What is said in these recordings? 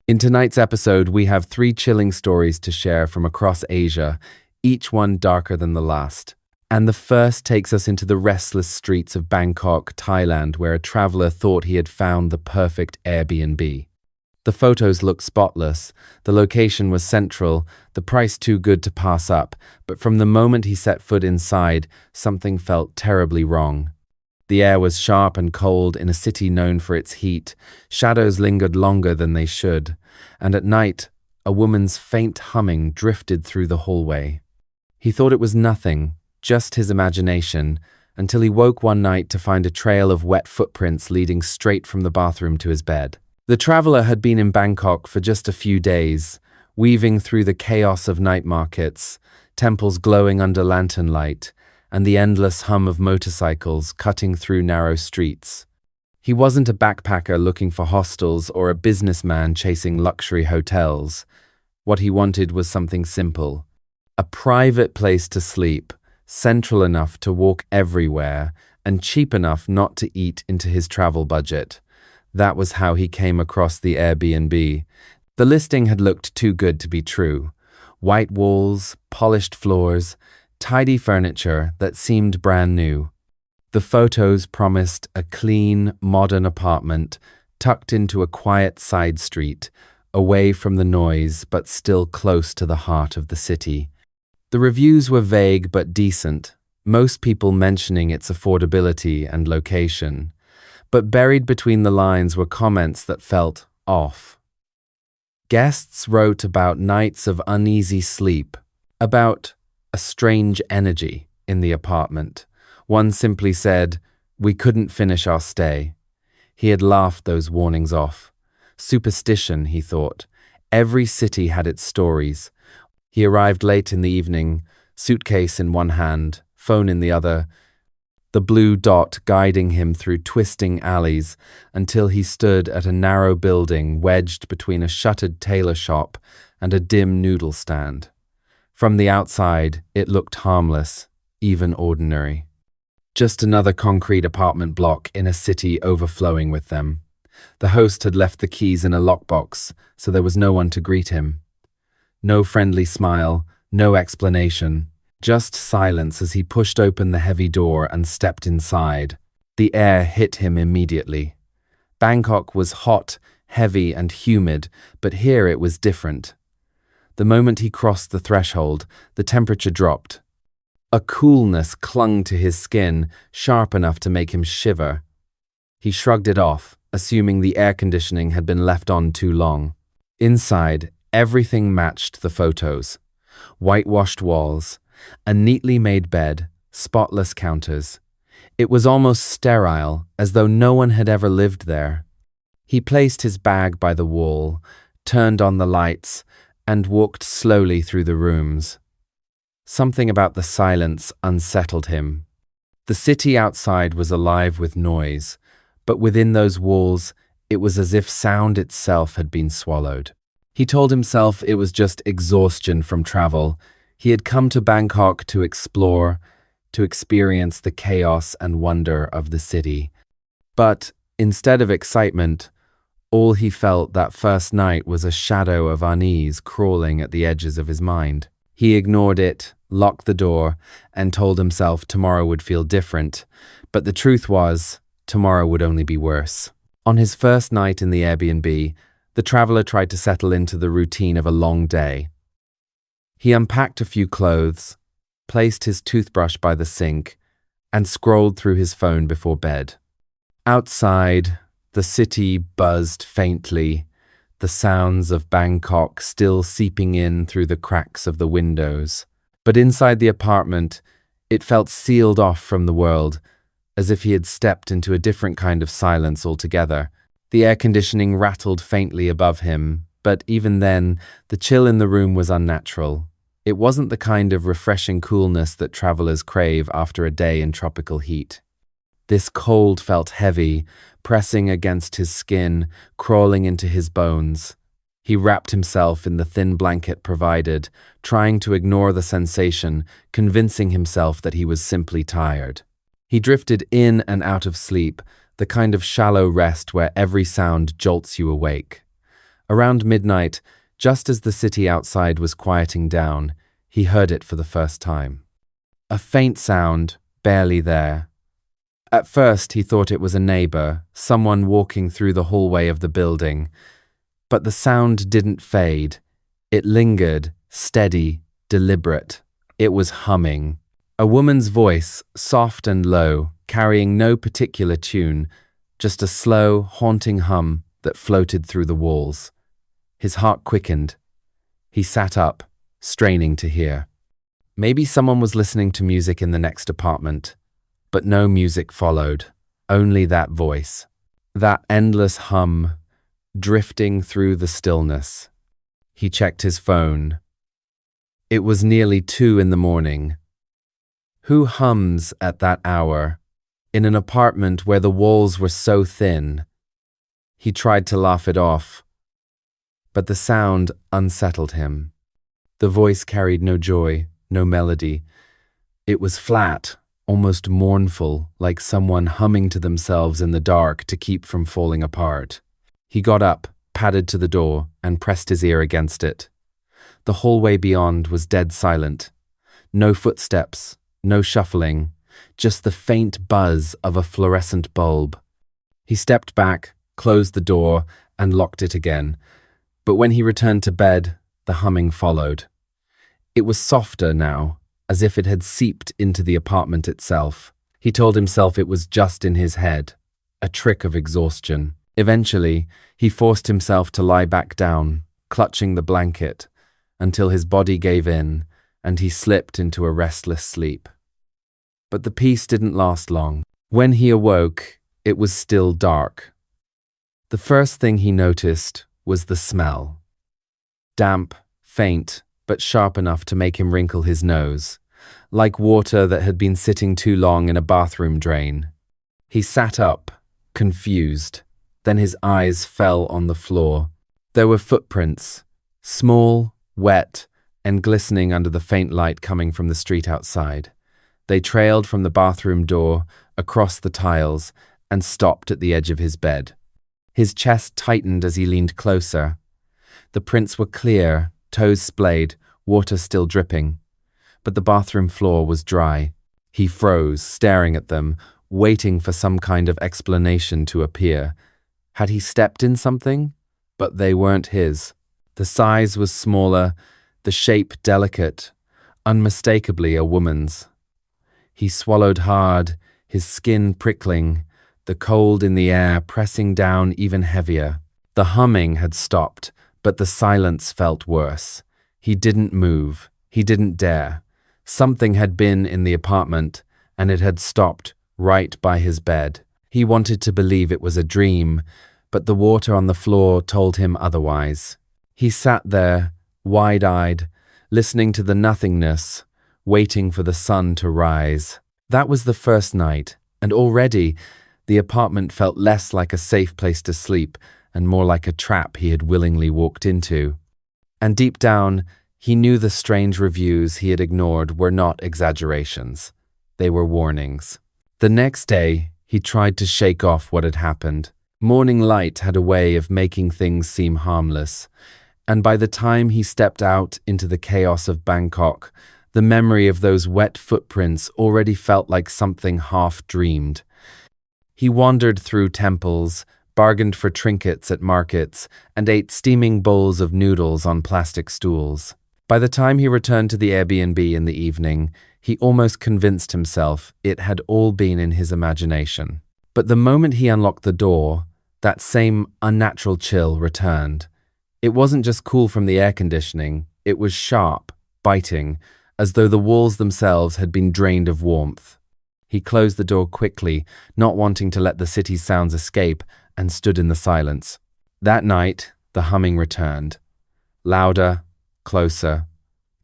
In tonight's episode, we have three chilling stories to share from across Asia, each one darker than the last. And the first takes us into the restless streets of Bangkok, Thailand, where a traveler thought he had found the perfect Airbnb. The photos looked spotless, the location was central, the price too good to pass up, but from the moment he set foot inside, something felt terribly wrong. The air was sharp and cold in a city known for its heat, shadows lingered longer than they should, and at night, a woman's faint humming drifted through the hallway. He thought it was nothing, just his imagination, until he woke one night to find a trail of wet footprints leading straight from the bathroom to his bed. The traveler had been in Bangkok for just a few days, weaving through the chaos of night markets, temples glowing under lantern light, and the endless hum of motorcycles cutting through narrow streets. He wasn't a backpacker looking for hostels or a businessman chasing luxury hotels. What he wanted was something simple. A private place to sleep, central enough to walk everywhere, and cheap enough not to eat into his travel budget. That was how he came across the Airbnb. The listing had looked too good to be true. White walls, polished floors, tidy furniture that seemed brand new. The photos promised a clean, modern apartment tucked into a quiet side street, away from the noise but still close to the heart of the city. The reviews were vague but decent, most people mentioning its affordability and location. But buried between the lines were comments that felt off. Guests wrote about nights of uneasy sleep, about a strange energy in the apartment. One simply said, "We couldn't finish our stay." He had laughed those warnings off. Superstition, he thought. Every city had its stories. He arrived late in the evening, suitcase in one hand, phone in the other, the blue dot guiding him through twisting alleys until he stood at a narrow building wedged between a shuttered tailor shop and a dim noodle stand. From the outside, it looked harmless, even ordinary. Just another concrete apartment block in a city overflowing with them. The host had left the keys in a lockbox, so there was no one to greet him. No friendly smile, no explanation. Just silence as he pushed open the heavy door and stepped inside. The air hit him immediately. Bangkok was hot, heavy, and humid, but here it was different. The moment he crossed the threshold, the temperature dropped. A coolness clung to his skin, sharp enough to make him shiver. He shrugged it off, assuming the air conditioning had been left on too long. Inside, everything matched the photos. Whitewashed walls, a neatly made bed, spotless counters. It was almost sterile, as though no one had ever lived there. He placed his bag by the wall, turned on the lights, and walked slowly through the rooms. Something about the silence unsettled him. The city outside was alive with noise, but within those walls, it was as if sound itself had been swallowed. He told himself it was just exhaustion from travel. He had come to Bangkok to explore, to experience the chaos and wonder of the city. But instead of excitement, all he felt that first night was a shadow of unease crawling at the edges of his mind. He ignored it, locked the door, and told himself tomorrow would feel different. But the truth was, tomorrow would only be worse. On his first night in the Airbnb, the traveler tried to settle into the routine of a long day. He unpacked a few clothes, placed his toothbrush by the sink, and scrolled through his phone before bed. Outside, the city buzzed faintly, the sounds of Bangkok still seeping in through the cracks of the windows. But inside the apartment, it felt sealed off from the world, as if he had stepped into a different kind of silence altogether. The air conditioning rattled faintly above him, but even then, the chill in the room was unnatural. It wasn't the kind of refreshing coolness that travelers crave after a day in tropical heat. This cold felt heavy, pressing against his skin, crawling into his bones. He wrapped himself in the thin blanket provided, trying to ignore the sensation, convincing himself that he was simply tired. He drifted in and out of sleep, the kind of shallow rest where every sound jolts you awake. Around midnight, just as the city outside was quieting down, he heard it for the first time. A faint sound, barely there. At first, he thought it was a neighbor, someone walking through the hallway of the building. But the sound didn't fade. It lingered, steady, deliberate. It was humming. A woman's voice, soft and low, carrying no particular tune, just a slow, haunting hum that floated through the walls. His heart quickened. He sat up, straining to hear. Maybe someone was listening to music in the next apartment, but no music followed, only that voice, that endless hum, drifting through the stillness. He checked his phone. It was nearly 2 a.m. Who hums at that hour, in an apartment where the walls were so thin? He tried to laugh it off, but the sound unsettled him. The voice carried no joy, no melody. It was flat, almost mournful, like someone humming to themselves in the dark to keep from falling apart. He got up, padded to the door, and pressed his ear against it. The hallway beyond was dead silent. No footsteps, no shuffling, just the faint buzz of a fluorescent bulb. He stepped back, closed the door, and locked it again. But when he returned to bed, the humming followed. It was softer now, as if it had seeped into the apartment itself. He told himself it was just in his head, a trick of exhaustion. Eventually, he forced himself to lie back down, clutching the blanket, until his body gave in and he slipped into a restless sleep. But the peace didn't last long. When he awoke, it was still dark. The first thing he noticed was the smell. Damp, faint, but sharp enough to make him wrinkle his nose, like water that had been sitting too long in a bathroom drain. He sat up, confused. Then his eyes fell on the floor. There were footprints, small, wet, and glistening under the faint light coming from the street outside. They trailed from the bathroom door, across the tiles, and stopped at the edge of his bed. His chest tightened as he leaned closer. The prints were clear, toes splayed, water still dripping. But the bathroom floor was dry. He froze, staring at them, waiting for some kind of explanation to appear. Had he stepped in something? But they weren't his. The size was smaller, the shape delicate, unmistakably a woman's. He swallowed hard, his skin prickling, the cold in the air pressing down even heavier. The humming had stopped, but the silence felt worse. He didn't move. He didn't dare. Something had been in the apartment, and it had stopped right by his bed. He wanted to believe it was a dream, but the water on the floor told him otherwise. He sat there, wide-eyed, listening to the nothingness, waiting for the sun to rise. That was the first night, and already the apartment felt less like a safe place to sleep and more like a trap he had willingly walked into. And deep down, he knew the strange reviews he had ignored were not exaggerations. They were warnings. The next day, he tried to shake off what had happened. Morning light had a way of making things seem harmless, and by the time he stepped out into the chaos of Bangkok, the memory of those wet footprints already felt like something half-dreamed. He wandered through temples, bargained for trinkets at markets, and ate steaming bowls of noodles on plastic stools. By the time he returned to the Airbnb in the evening, he almost convinced himself it had all been in his imagination. But the moment he unlocked the door, that same unnatural chill returned. It wasn't just cool from the air conditioning, it was sharp, biting, as though the walls themselves had been drained of warmth. He closed the door quickly, not wanting to let the city's sounds escape, and stood in the silence. That night, the humming returned. Louder, closer,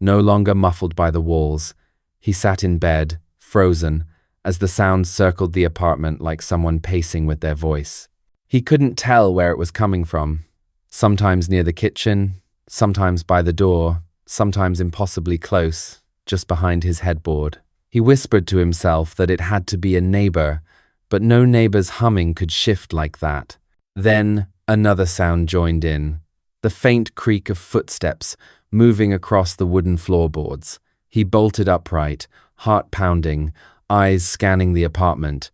no longer muffled by the walls. He sat in bed, frozen, as the sound circled the apartment like someone pacing with their voice. He couldn't tell where it was coming from. Sometimes near the kitchen, sometimes by the door, sometimes impossibly close, just behind his headboard. He whispered to himself that it had to be a neighbor, but no neighbor's humming could shift like that. Then another sound joined in, the faint creak of footsteps moving across the wooden floorboards. He bolted upright, heart pounding, eyes scanning the apartment.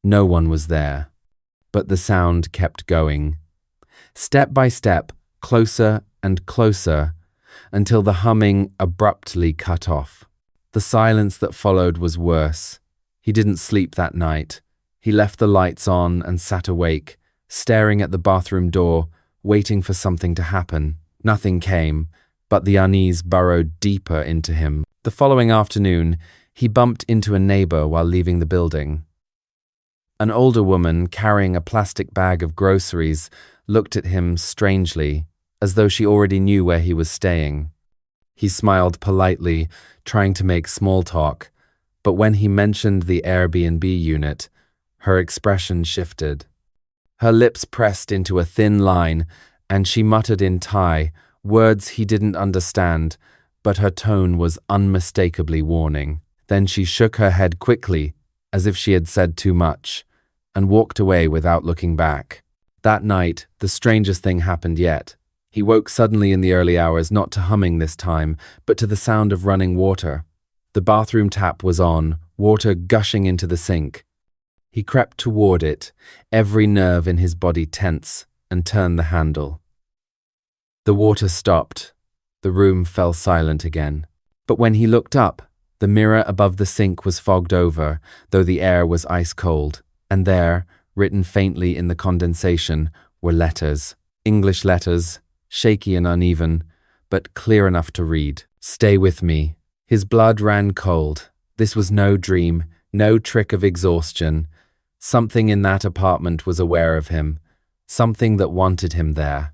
No one was there. But the sound kept going. Step by step, closer and closer, until the humming abruptly cut off. The silence that followed was worse. He didn't sleep that night. He left the lights on and sat awake, staring at the bathroom door, waiting for something to happen. Nothing came, but the unease burrowed deeper into him. The following afternoon, he bumped into a neighbor while leaving the building. An older woman carrying a plastic bag of groceries looked at him strangely, as though she already knew where he was staying. He smiled politely, trying to make small talk, but when he mentioned the Airbnb unit, her expression shifted. Her lips pressed into a thin line, and she muttered in Thai, words he didn't understand, but her tone was unmistakably warning. Then she shook her head quickly, as if she had said too much, and walked away without looking back. That night, the strangest thing happened yet. He woke suddenly in the early hours, not to humming this time, but to the sound of running water. The bathroom tap was on, water gushing into the sink. He crept toward it, every nerve in his body tense, and turned the handle. The water stopped. The room fell silent again. But when he looked up, the mirror above the sink was fogged over, though the air was ice cold, and there, written faintly in the condensation, were letters. English letters, shaky and uneven, but clear enough to read. "Stay with me." His blood ran cold. This was no dream, no trick of exhaustion. Something in that apartment was aware of him, something that wanted him there.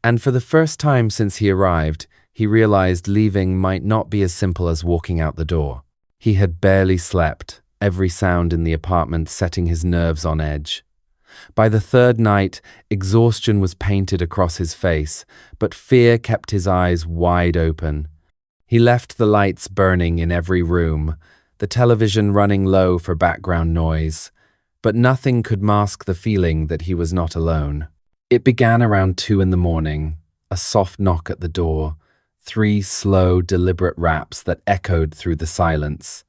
And for the first time since he arrived, he realized leaving might not be as simple as walking out the door. He had barely slept, every sound in the apartment setting his nerves on edge. By the third night, exhaustion was painted across his face, but fear kept his eyes wide open. He left the lights burning in every room, the television running low for background noise, but nothing could mask the feeling that he was not alone. It began around 2 in the morning, a soft knock at the door, 3 slow, deliberate raps that echoed through the silence.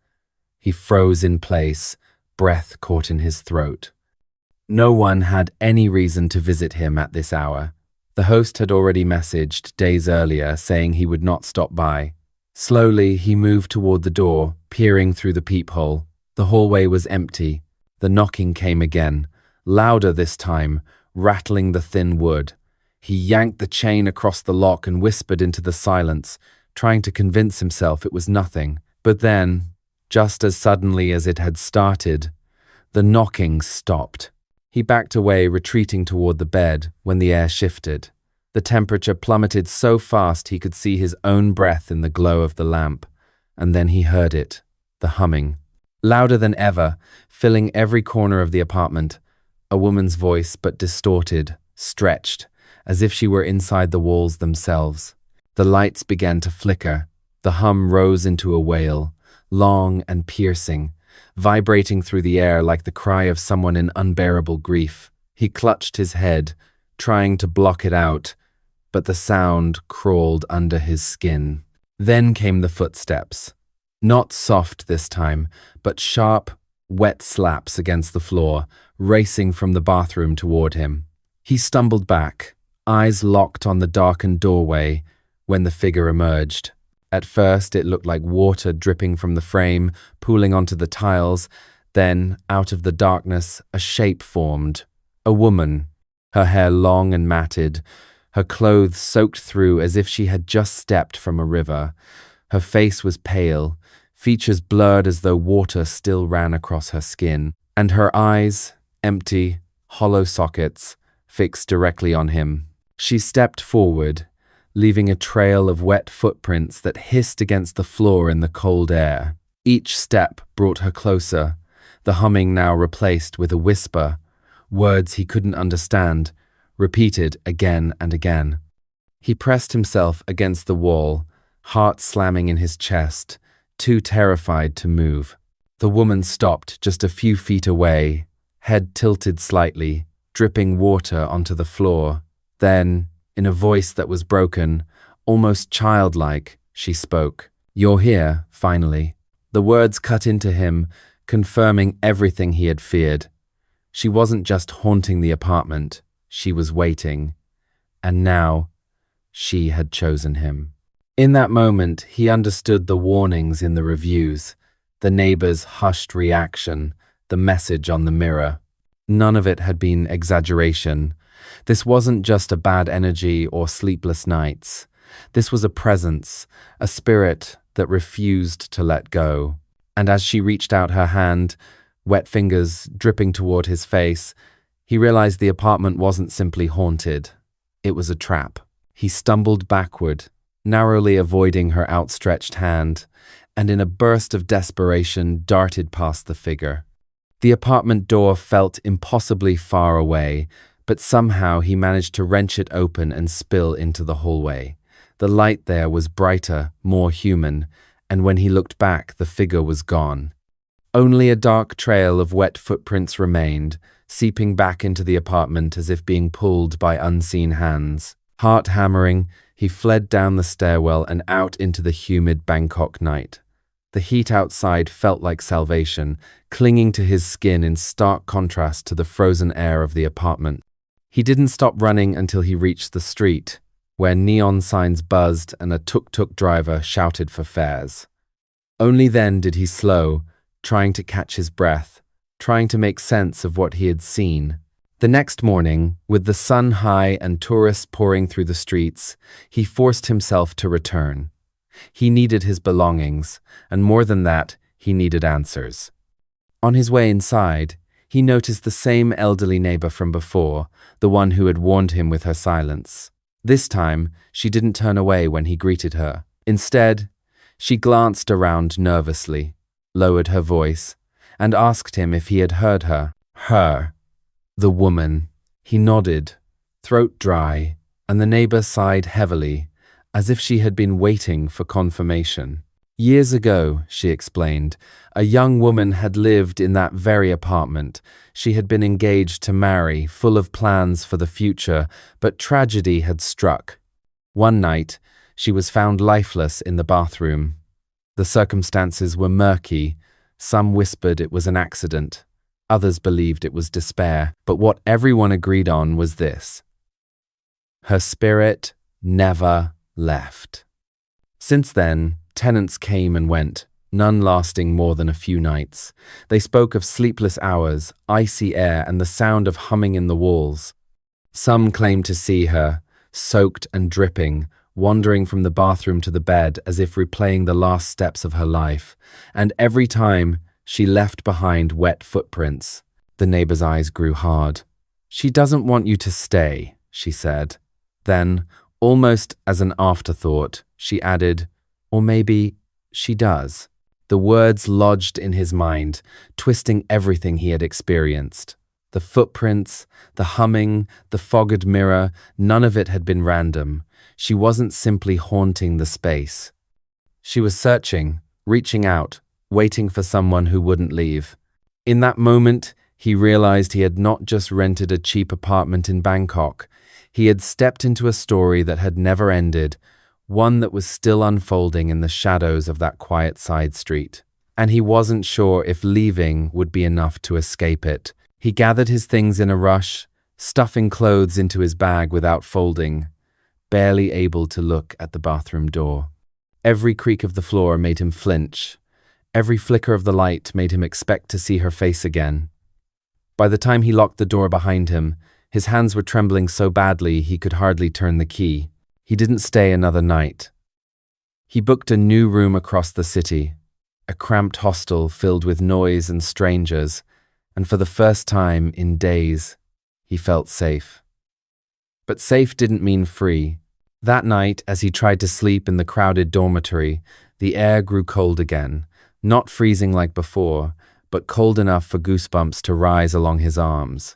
He froze in place, breath caught in his throat. No one had any reason to visit him at this hour. The host had already messaged days earlier saying he would not stop by. Slowly, he moved toward the door, peering through the peephole. The hallway was empty. The knocking came again, louder this time, rattling the thin wood. He yanked the chain across the lock and whispered into the silence, trying to convince himself it was nothing. But then, just as suddenly as it had started, the knocking stopped. He backed away, retreating toward the bed, when the air shifted. The temperature plummeted so fast he could see his own breath in the glow of the lamp. And then he heard it, the humming. Louder than ever, filling every corner of the apartment. A woman's voice, but distorted, stretched, as if she were inside the walls themselves. The lights began to flicker. The hum rose into a wail, long and piercing, vibrating through the air like the cry of someone in unbearable grief. He clutched his head, trying to block it out, but the sound crawled under his skin. Then came the footsteps. Not soft this time, but sharp, wet slaps against the floor, racing from the bathroom toward him. He stumbled back, eyes locked on the darkened doorway, when the figure emerged. At first, it looked like water dripping from the frame, pooling onto the tiles. Then, out of the darkness, a shape formed. A woman, her hair long and matted, her clothes soaked through as if she had just stepped from a river. Her face was pale, features blurred as though water still ran across her skin, and her eyes, empty, hollow sockets, fixed directly on him. She stepped forward, leaving a trail of wet footprints that hissed against the floor in the cold air. Each step brought her closer, the humming now replaced with a whisper, words he couldn't understand, repeated again and again. He pressed himself against the wall, heart slamming in his chest, too terrified to move. The woman stopped just a few feet away, head tilted slightly, dripping water onto the floor. Then, In a voice that was broken, almost childlike, she spoke. "You're here, finally." The words cut into him, confirming everything he had feared. She wasn't just haunting the apartment, she was waiting. And now, she had chosen him. In that moment, he understood the warnings in the reviews, the neighbor's hushed reaction, the message on the mirror. None of it had been exaggeration. This wasn't just a bad energy or sleepless nights. This was a presence, a spirit that refused to let go. And as she reached out her hand, wet fingers dripping toward his face, he realized the apartment wasn't simply haunted. It was a trap. He stumbled backward, narrowly avoiding her outstretched hand, and in a burst of desperation darted past the figure. The apartment door felt impossibly far away, but somehow he managed to wrench it open and spill into the hallway. The light there was brighter, more human, and when he looked back, the figure was gone. Only a dark trail of wet footprints remained, seeping back into the apartment as if being pulled by unseen hands. Heart hammering, he fled down the stairwell and out into the humid Bangkok night. The heat outside felt like salvation, clinging to his skin in stark contrast to the frozen air of the apartment. He didn't stop running until he reached the street, where neon signs buzzed and a tuk-tuk driver shouted for fares. Only then did he slow, trying to catch his breath, trying to make sense of what he had seen. The next morning, with the sun high and tourists pouring through the streets, he forced himself to return. He needed his belongings, and more than that, he needed answers. On his way inside, he noticed the same elderly neighbor from before, the one who had warned him with her silence. This time, she didn't turn away when he greeted her. Instead, she glanced around nervously, lowered her voice, and asked him if he had heard her. Her. The woman. He nodded, throat dry, and the neighbor sighed heavily, as if she had been waiting for confirmation. Years ago, she explained, a young woman had lived in that very apartment. She had been engaged to marry, full of plans for the future, but tragedy had struck. One night, she was found lifeless in the bathroom. The circumstances were murky. Some whispered it was an accident. Others believed it was despair. But what everyone agreed on was this: her spirit never left. Since then, tenants came and went, none lasting more than a few nights. They spoke of sleepless hours, icy air, and the sound of humming in the walls. Some claimed to see her, soaked and dripping, wandering from the bathroom to the bed as if replaying the last steps of her life. And every time, she left behind wet footprints. The neighbor's eyes grew hard. "She doesn't want you to stay," she said. Then, almost as an afterthought, she added, "Or maybe she does." The words lodged in his mind, twisting everything he had experienced. The footprints, the humming, the fogged mirror, none of it had been random. She wasn't simply haunting the space. She was searching, reaching out, waiting for someone who wouldn't leave. In that moment, he realized he had not just rented a cheap apartment in Bangkok. He had stepped into a story that had never ended, one that was still unfolding in the shadows of that quiet side street. And he wasn't sure if leaving would be enough to escape it. He gathered his things in a rush, stuffing clothes into his bag without folding, barely able to look at the bathroom door. Every creak of the floor made him flinch. Every flicker of the light made him expect to see her face again. By the time he locked the door behind him, his hands were trembling so badly he could hardly turn the key. He didn't stay another night. He booked a new room across the city, a cramped hostel filled with noise and strangers, and for the first time in days, he felt safe. But safe didn't mean free. That night, as he tried to sleep in the crowded dormitory, the air grew cold again. Not freezing like before, but cold enough for goosebumps to rise along his arms.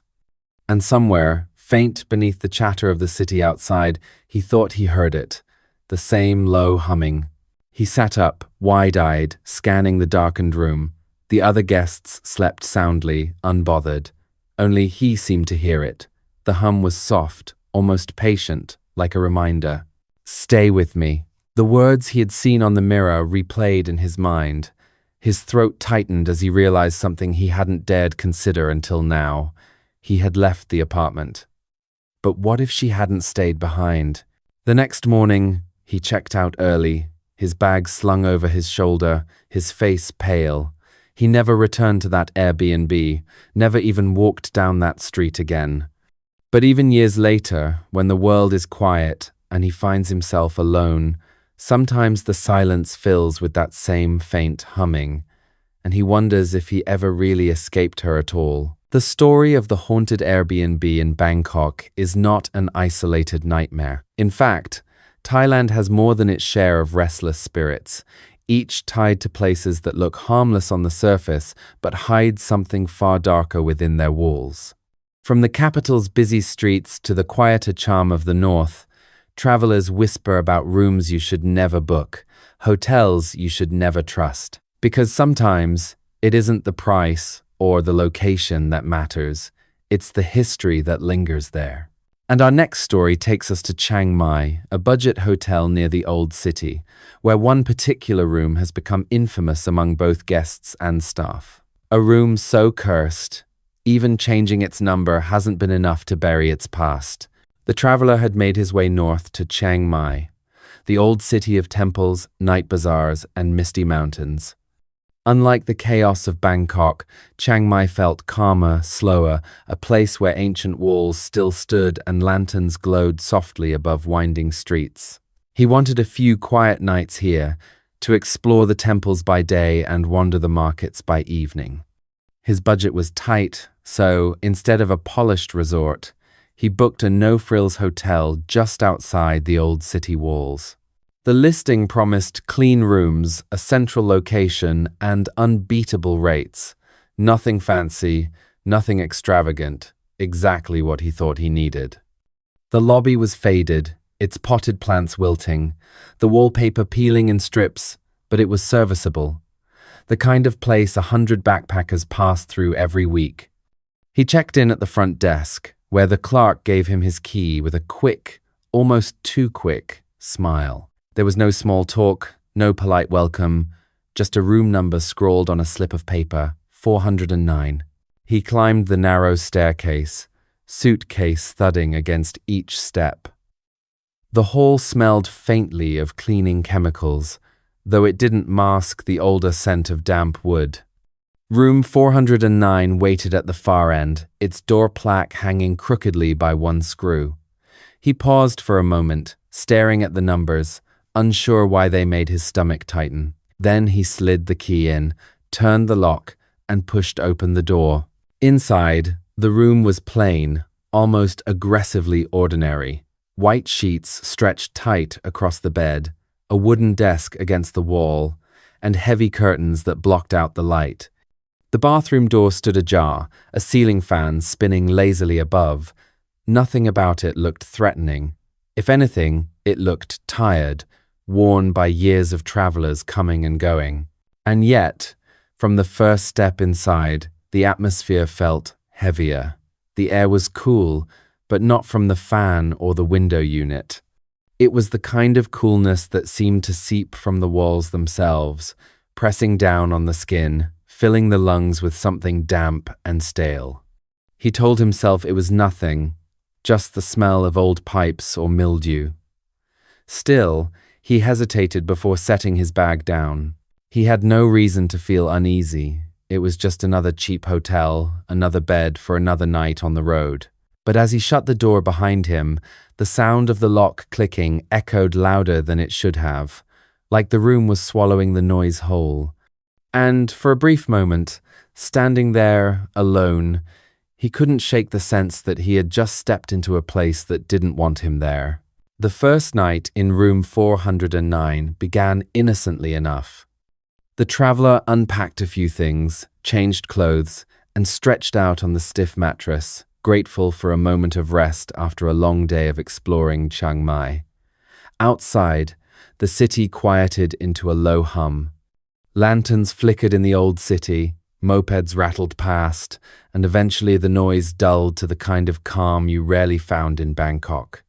And somewhere, faint beneath the chatter of the city outside, he thought he heard it, the same low humming. He sat up, wide-eyed, scanning the darkened room. The other guests slept soundly, unbothered. Only he seemed to hear it. The hum was soft, almost patient, like a reminder. Stay with me. The words he had seen on the mirror replayed in his mind. His throat tightened as he realized something he hadn't dared consider until now. He had left the apartment. But what if she hadn't stayed behind? The next morning, he checked out early, his bag slung over his shoulder, his face pale. He never returned to that Airbnb, never even walked down that street again. But even years later, when the world is quiet and he finds himself alone, sometimes the silence fills with that same faint humming, and he wonders if he ever really escaped her at all. The story of the haunted Airbnb in Bangkok is not an isolated nightmare. In fact, Thailand has more than its share of restless spirits, each tied to places that look harmless on the surface but hide something far darker within their walls. From the capital's busy streets to the quieter charm of the north, travelers whisper about rooms you should never book, hotels you should never trust. Because sometimes it isn't the price or the location that matters, it's the history that lingers there. And our next story takes us to Chiang Mai, a budget hotel near the old city, where one particular room has become infamous among both guests and staff. A room so cursed, even changing its number hasn't been enough to bury its past. The traveler had made his way north to Chiang Mai, the old city of temples, night bazaars, and misty mountains. Unlike the chaos of Bangkok, Chiang Mai felt calmer, slower, a place where ancient walls still stood and lanterns glowed softly above winding streets. He wanted a few quiet nights here, to explore the temples by day and wander the markets by evening. His budget was tight, so instead of a polished resort, he booked a no-frills hotel just outside the old city walls. The listing promised clean rooms, a central location, and unbeatable rates. Nothing fancy, nothing extravagant, exactly what he thought he needed. The lobby was faded, its potted plants wilting, the wallpaper peeling in strips, but it was serviceable. The kind of place 100 backpackers passed through every week. He checked in at the front desk, where the clerk gave him his key with a quick, almost too quick, smile. There was no small talk, no polite welcome, just a room number scrawled on a slip of paper, 409. He climbed the narrow staircase, suitcase thudding against each step. The hall smelled faintly of cleaning chemicals, though it didn't mask the older scent of damp wood. Room 409 waited at the far end, its door plaque hanging crookedly by one screw. He paused for a moment, staring at the numbers, unsure why they made his stomach tighten. Then he slid the key in, turned the lock, and pushed open the door. Inside, the room was plain, almost aggressively ordinary. White sheets stretched tight across the bed, a wooden desk against the wall, and heavy curtains that blocked out the light. The bathroom door stood ajar, a ceiling fan spinning lazily above. Nothing about it looked threatening. If anything, it looked tired, worn by years of travelers coming and going. And yet, from the first step inside, the atmosphere felt heavier. The air was cool, but not from the fan or the window unit. It was the kind of coolness that seemed to seep from the walls themselves, pressing down on the skin, filling the lungs with something damp and stale. He told himself it was nothing, just the smell of old pipes or mildew. Still, he hesitated before setting his bag down. He had no reason to feel uneasy. It was just another cheap hotel, another bed for another night on the road. But as he shut the door behind him, the sound of the lock clicking echoed louder than it should have, like the room was swallowing the noise whole. And for a brief moment, standing there, alone, he couldn't shake the sense that he had just stepped into a place that didn't want him there. The first night in room 409 began innocently enough. The traveler unpacked a few things, changed clothes, and stretched out on the stiff mattress, grateful for a moment of rest after a long day of exploring Chiang Mai. Outside, the city quieted into a low hum. Lanterns flickered in the old city, mopeds rattled past, and eventually the noise dulled to the kind of calm you rarely found in Bangkok.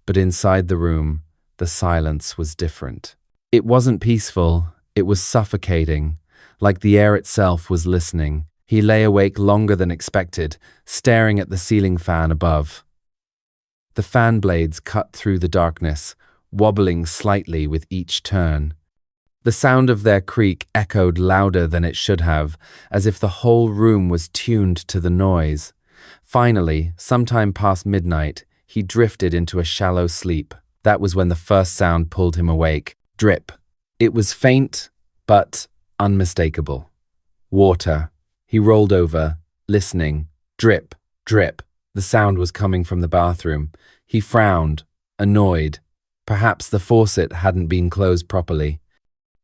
But inside the room, the silence was different. It wasn't peaceful, it was suffocating, like the air itself was listening. He lay awake longer than expected, staring at the ceiling fan above. The fan blades cut through the darkness, wobbling slightly with each turn. The sound of their creak echoed louder than it should have, as if the whole room was tuned to the noise. Finally, sometime past midnight, he drifted into a shallow sleep. That was when the first sound pulled him awake. Drip. It was faint, but unmistakable. Water. He rolled over, listening. Drip, drip. The sound was coming from the bathroom. He frowned, annoyed. Perhaps the faucet hadn't been closed properly.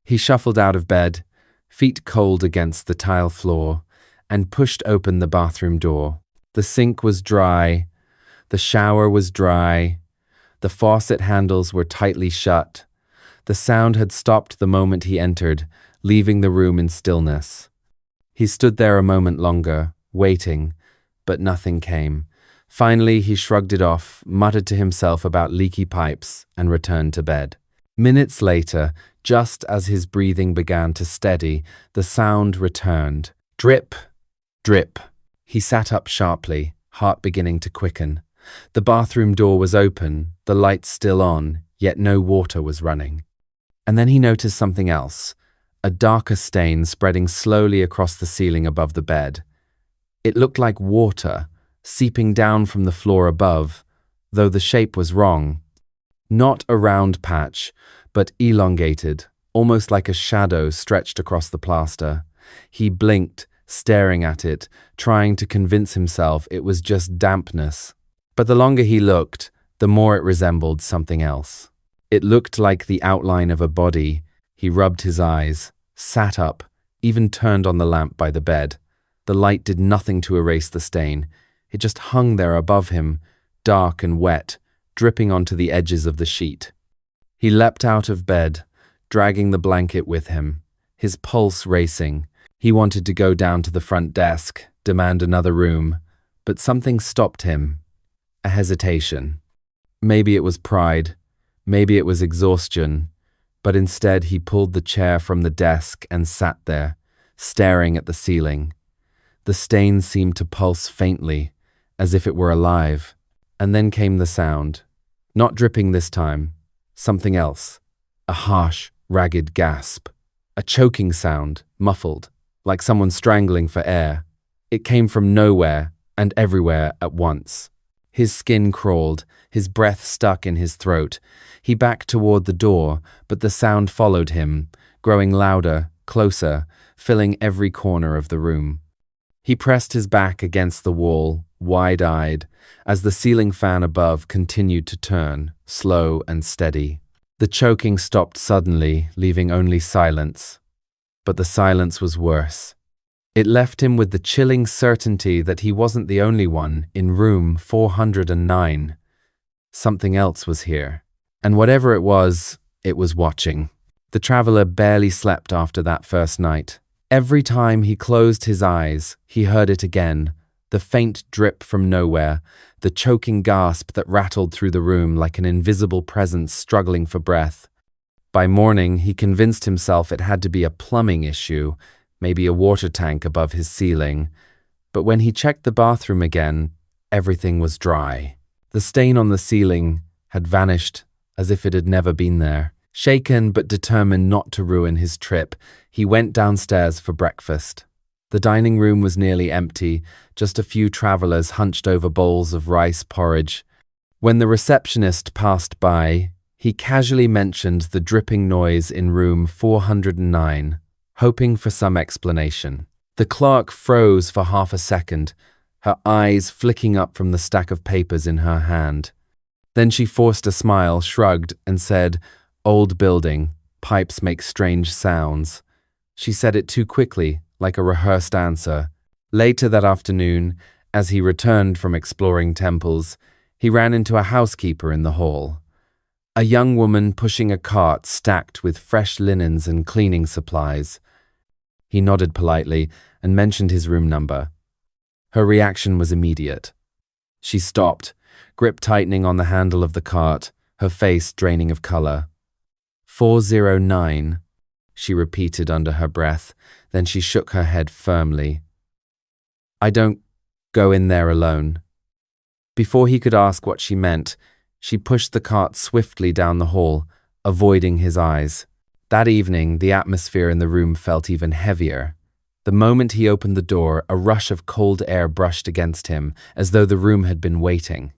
He shuffled out of bed, feet cold against the tile floor, and pushed open the bathroom door. The sink was dry. The shower was dry. The faucet handles were tightly shut. The sound had stopped the moment he entered, leaving the room in stillness. He stood there a moment longer, waiting, but nothing came. Finally, he shrugged it off, muttered to himself about leaky pipes, and returned to bed. Minutes later, just as his breathing began to steady, the sound returned. Drip, drip. He sat up sharply, heart beginning to quicken. The bathroom door was open, the lights still on, yet no water was running. And then he noticed something else, a darker stain spreading slowly across the ceiling above the bed. It looked like water, seeping down from the floor above, though the shape was wrong. Not a round patch, but elongated, almost like a shadow stretched across the plaster. He blinked, staring at it, trying to convince himself it was just dampness. But the longer he looked, the more it resembled something else. It looked like the outline of a body. He rubbed his eyes, sat up, even turned on the lamp by the bed. The light did nothing to erase the stain. It just hung there above him, dark and wet, dripping onto the edges of the sheet. He leapt out of bed, dragging the blanket with him, his pulse racing. He wanted to go down to the front desk, demand another room, but something stopped him. A hesitation. Maybe it was pride, maybe it was exhaustion, but instead he pulled the chair from the desk and sat there, staring at the ceiling. The stain seemed to pulse faintly, as if it were alive. And then came the sound. Not dripping this time. Something else. A harsh, ragged gasp. A choking sound, muffled, like someone strangling for air. It came from nowhere and everywhere at once. His skin crawled, his breath stuck in his throat. He backed toward the door, but the sound followed him, growing louder, closer, filling every corner of the room. He pressed his back against the wall, wide-eyed, as the ceiling fan above continued to turn, slow and steady. The choking stopped suddenly, leaving only silence. But the silence was worse. It left him with the chilling certainty that he wasn't the only one in room 409. Something else was here. And whatever it was watching. The traveler barely slept after that first night. Every time he closed his eyes, he heard it again, the faint drip from nowhere, the choking gasp that rattled through the room like an invisible presence struggling for breath. By morning, he convinced himself it had to be a plumbing issue, maybe a water tank above his ceiling. But when he checked the bathroom again, everything was dry. The stain on the ceiling had vanished as if it had never been there. Shaken but determined not to ruin his trip, he went downstairs for breakfast. The dining room was nearly empty, just a few travelers hunched over bowls of rice porridge. When the receptionist passed by, he casually mentioned the dripping noise in room 409, hoping for some explanation. The clerk froze for half a second, her eyes flicking up from the stack of papers in her hand. Then she forced a smile, shrugged, and said, "Old building, pipes make strange sounds." She said it too quickly, like a rehearsed answer. Later that afternoon, as he returned from exploring temples, he ran into a housekeeper in the hall. A young woman pushing a cart stacked with fresh linens and cleaning supplies. He nodded politely and mentioned his room number. Her reaction was immediate. She stopped, grip tightening on the handle of the cart, her face draining of color. 409, she repeated under her breath, then she shook her head firmly. I don't go in there alone. Before he could ask what she meant, she pushed the cart swiftly down the hall, avoiding his eyes. That evening, the atmosphere in the room felt even heavier. The moment he opened the door, a rush of cold air brushed against him, as though the room had been waiting.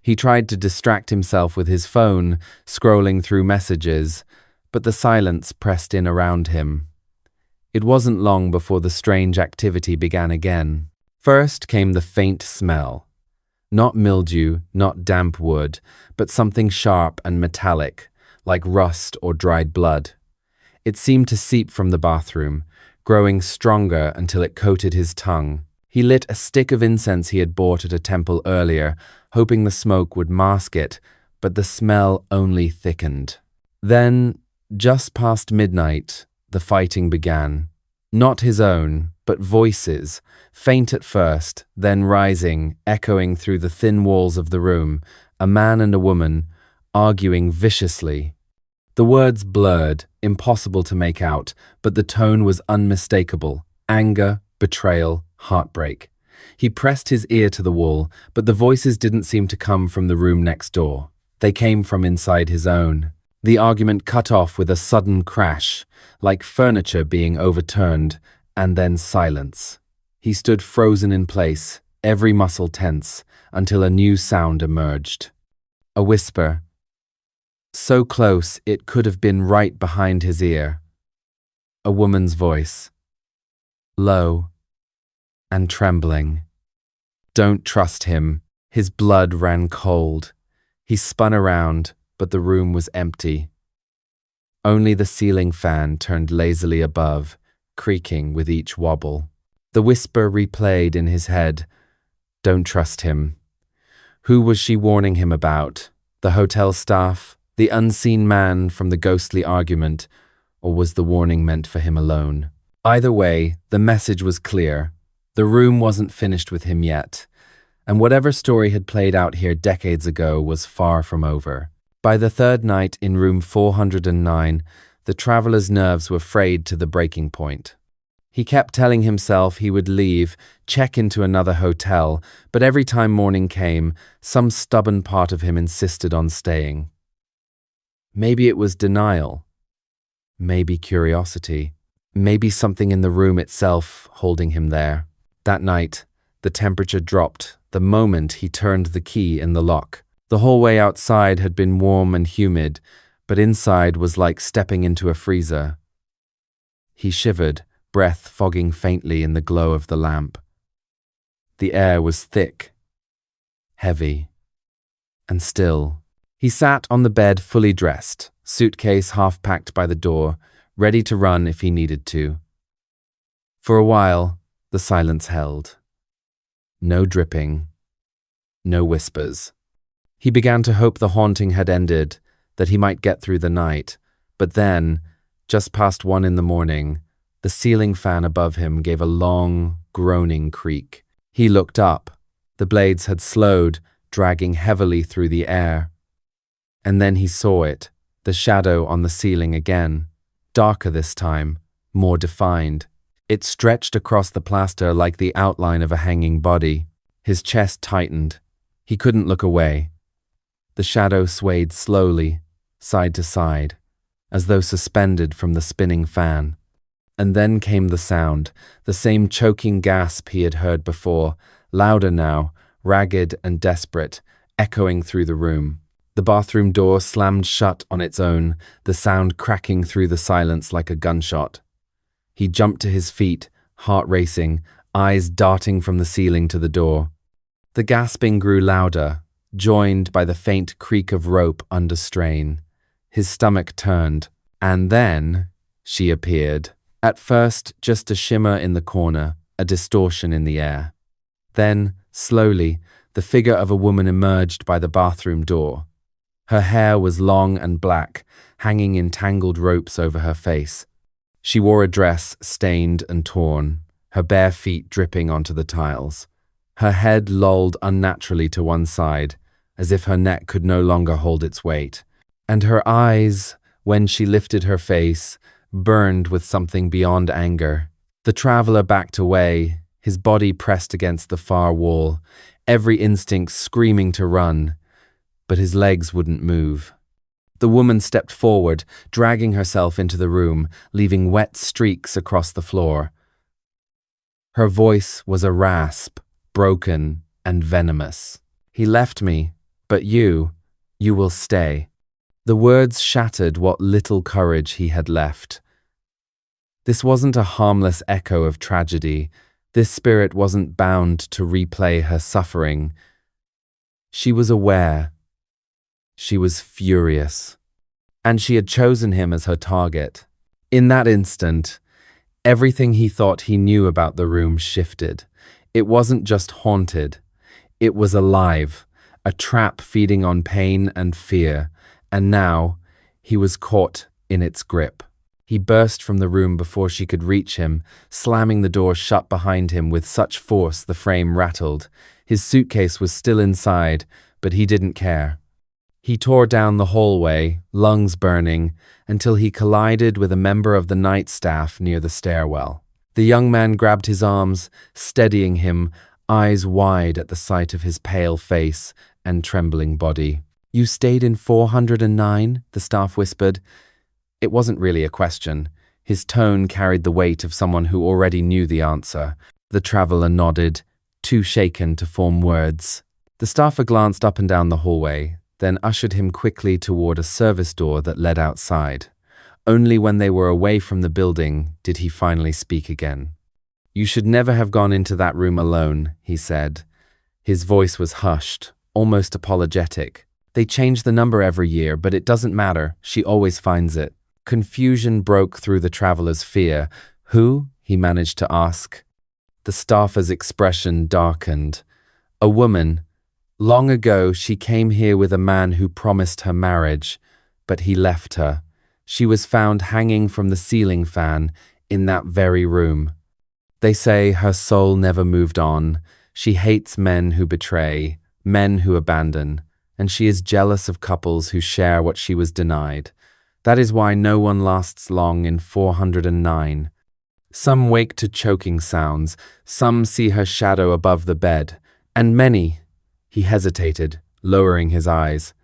He tried to distract himself with his phone, scrolling through messages, but the silence pressed in around him. It wasn't long before the strange activity began again. First came the faint smell. Not mildew, not damp wood, but something sharp and metallic, like rust or dried blood. It seemed to seep from the bathroom, growing stronger until it coated his tongue. He lit a stick of incense he had bought at a temple earlier, hoping the smoke would mask it, but the smell only thickened. Then, just past midnight, the fighting began. Not his own, but voices, faint at first, then rising, echoing through the thin walls of the room, a man and a woman, arguing viciously. The words blurred, impossible to make out, but the tone was unmistakable. Anger, betrayal, heartbreak. He pressed his ear to the wall, but the voices didn't seem to come from the room next door. They came from inside his own. The argument cut off with a sudden crash, like furniture being overturned, and then silence. He stood frozen in place, every muscle tense, until a new sound emerged. A whisper. So close it could have been right behind his ear. A woman's voice. Low and trembling. Don't trust him. His blood ran cold. He spun around, but the room was empty. Only the ceiling fan turned lazily above, creaking with each wobble. The whisper replayed in his head. Don't trust him. Who was she warning him about? The hotel staff? The unseen man from the ghostly argument? Or was the warning meant for him alone? Either way, the message was clear. The room wasn't finished with him yet, and whatever story had played out here decades ago was far from over. By the third night in room 409, the traveler's nerves were frayed to the breaking point. He kept telling himself he would leave, check into another hotel, but every time morning came, some stubborn part of him insisted on staying. Maybe it was denial. Maybe curiosity. Maybe something in the room itself holding him there. That night, the temperature dropped the moment he turned the key in the lock. The hallway outside had been warm and humid, but inside was like stepping into a freezer. He shivered, breath fogging faintly in the glow of the lamp. The air was thick, heavy, and still. He sat on the bed fully dressed, suitcase half packed by the door, ready to run if he needed to. For a while, the silence held. No dripping, no whispers. He began to hope the haunting had ended, that he might get through the night, but then, just past 1 in the morning, the ceiling fan above him gave a long, groaning creak. He looked up. The blades had slowed, dragging heavily through the air. And then he saw it, the shadow on the ceiling again, darker this time, more defined. It stretched across the plaster like the outline of a hanging body. His chest tightened. He couldn't look away. The shadow swayed slowly, side to side, as though suspended from the spinning fan. And then came the sound, the same choking gasp he had heard before, louder now, ragged and desperate, echoing through the room. The bathroom door slammed shut on its own, the sound cracking through the silence like a gunshot. He jumped to his feet, heart racing, eyes darting from the ceiling to the door. The gasping grew louder, joined by the faint creak of rope under strain. His stomach turned, and then she appeared. At first, just a shimmer in the corner, a distortion in the air. Then, slowly, the figure of a woman emerged by the bathroom door. Her hair was long and black, hanging in tangled ropes over her face. She wore a dress stained and torn, her bare feet dripping onto the tiles. Her head lolled unnaturally to one side, as if her neck could no longer hold its weight. And her eyes, when she lifted her face, burned with something beyond anger. The traveler backed away, his body pressed against the far wall, every instinct screaming to run, but his legs wouldn't move. The woman stepped forward, dragging herself into the room, leaving wet streaks across the floor. Her voice was a rasp, broken and venomous. "He left me, but you will stay." The words shattered what little courage he had left. This wasn't a harmless echo of tragedy. This spirit wasn't bound to replay her suffering. She was aware. She was furious. And she had chosen him as her target. In that instant, everything he thought he knew about the room shifted. It wasn't just haunted. It was alive, a trap feeding on pain and fear. And now, he was caught in its grip. He burst from the room before she could reach him, slamming the door shut behind him with such force the frame rattled. His suitcase was still inside, but he didn't care. He tore down the hallway, lungs burning, until he collided with a member of the night staff near the stairwell. The young man grabbed his arms, steadying him, eyes wide at the sight of his pale face and trembling body. "You stayed in 409?" the staff whispered. It wasn't really a question. His tone carried the weight of someone who already knew the answer. The traveler nodded, too shaken to form words. The staffer glanced up and down the hallway, then ushered him quickly toward a service door that led outside. Only when they were away from the building did he finally speak again. "You should never have gone into that room alone," he said. His voice was hushed, almost apologetic. "They change the number every year, but it doesn't matter. She always finds it." Confusion broke through the traveler's fear. "Who?" he managed to ask. The staffer's expression darkened. "A woman. Long ago, she came here with a man who promised her marriage, but he left her. She was found hanging from the ceiling fan in that very room. They say her soul never moved on. She hates men who betray, men who abandon, and she is jealous of couples who share what she was denied. That is why no one lasts long in 409. Some wake to choking sounds, some see her shadow above the bed, and many," he hesitated, lowering his eyes,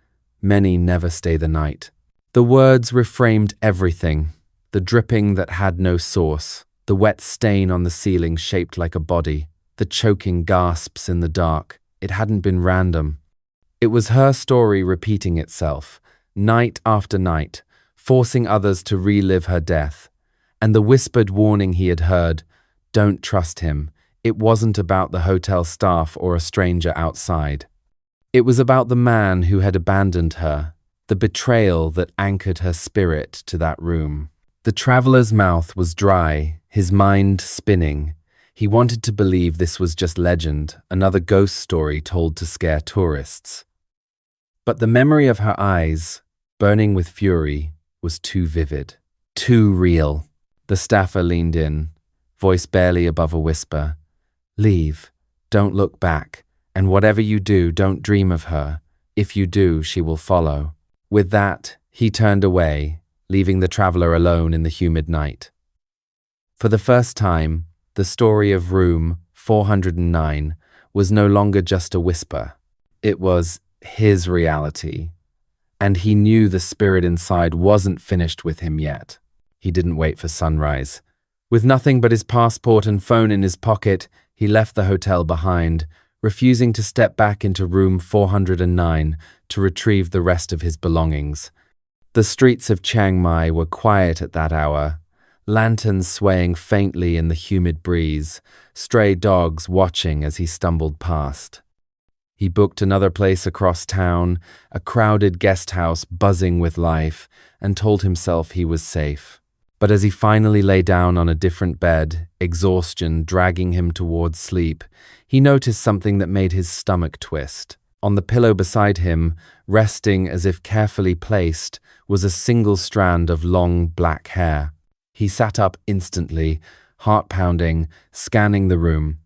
"many never stay the night." The words reframed everything, the dripping that had no source, the wet stain on the ceiling shaped like a body, the choking gasps in the dark. It hadn't been random. It was her story repeating itself, night after night, forcing others to relive her death. And the whispered warning he had heard, "Don't trust him." It wasn't about the hotel staff or a stranger outside. It was about the man who had abandoned her, the betrayal that anchored her spirit to that room. The traveler's mouth was dry, his mind spinning. He wanted to believe this was just legend, another ghost story told to scare tourists. But the memory of her eyes, burning with fury, was too vivid, too real. The staffer leaned in, voice barely above a whisper. "Leave. Don't look back. And whatever you do, don't dream of her. If you do, she will follow." With that, he turned away, leaving the traveler alone in the humid night. For the first time, the story of room 409 was no longer just a whisper. It was his reality. And he knew the spirit inside wasn't finished with him yet. He didn't wait for sunrise. With nothing but his passport and phone in his pocket, he left the hotel behind, refusing to step back into room 409 to retrieve the rest of his belongings. The streets of Chiang Mai were quiet at that hour, lanterns swaying faintly in the humid breeze, stray dogs watching as he stumbled past. He booked another place across town, a crowded guest house buzzing with life, and told himself he was safe. But as he finally lay down on a different bed, exhaustion dragging him towards sleep, he noticed something that made his stomach twist. On the pillow beside him, resting as if carefully placed, was a single strand of long black hair. He sat up instantly, heart pounding, scanning the room.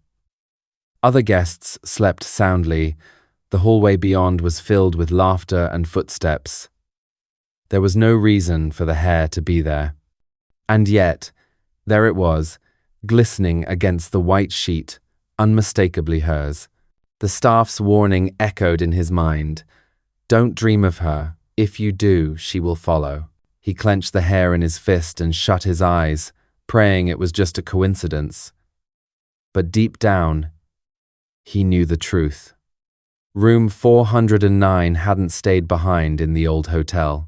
Other guests slept soundly, The hallway beyond was filled with laughter and footsteps. There was no reason for the hair to be there. And yet, there it was, glistening against the white sheet, unmistakably hers. The staff's warning echoed in his mind. Don't dream of her. If you do, she will follow. He clenched the hair in his fist and shut his eyes, praying it was just a coincidence. But deep down, he knew the truth. Room 409 hadn't stayed behind in the old hotel.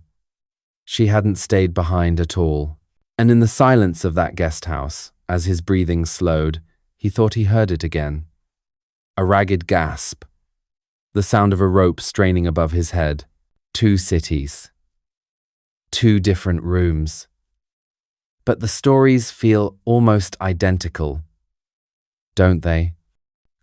She hadn't stayed behind at all. And in the silence of that guest house, as his breathing slowed, he thought he heard it again. A ragged gasp. The sound of a rope straining above his head. 2 cities. 2 different rooms. But the stories feel almost identical, don't they?